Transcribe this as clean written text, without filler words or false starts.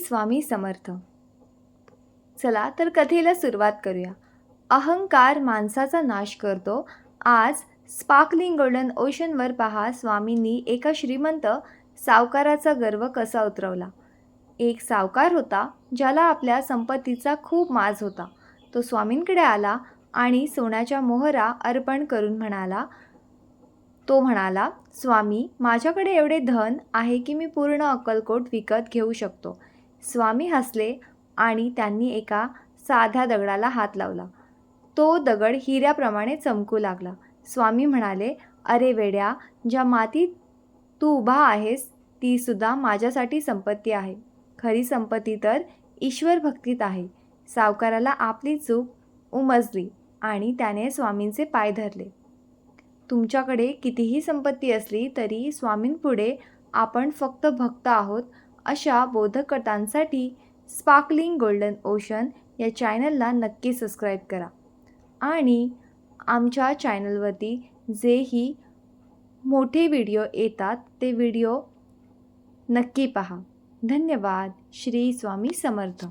स्वामी समर्थ. चला तर कथेला सुरुवात करूया. अहंकार माणसाचा नाश करतो. आज स्पार्कलिंग गोल्डन ओशनवर पहा स्वामींनी एका श्रीमंत सावकाराचा गर्व कसा उतरवला. एक सावकार होता ज्याला आपल्या संपत्तीचा खूप माज होता. तो स्वामींकडे आला आणि सोन्याच्या मोहरा अर्पण करून म्हणाला, स्वामी, माझ्याकडे एवढे धन आहे की मी पूर्ण अक्कलकोट विकत घेऊ शकतो. स्वामी हसले आणि त्यांनी एका साध्या दगडाला हात लावला. तो दगड हिऱ्याप्रमाणे चमकू लागला. स्वामी म्हणाले, अरे वेड्या, ज्या मातीत तू उभा आहेस ती सुद्धा माझ्यासाठी संपत्ती आहे. खरी संपत्ती तर ईश्वर भक्तीत आहे. सावकाराला आपली चूक उमजली आणि त्याने स्वामींचे पाय धरले. तुमच्याकडे कितीही संपत्ती असली तरी स्वामींपुढे आपण फक्त भक्त आहोत, अशा बोधक कथांसाठी स्पार्कलिंग गोल्डन ओशन या चॅनलला नक्की सबस्क्राईब करा आणि आमच्या चॅनलवरती जेही मोठे व्हिडिओ येतात ते व्हिडिओ नक्की पहा. धन्यवाद. श्री स्वामी समर्थ.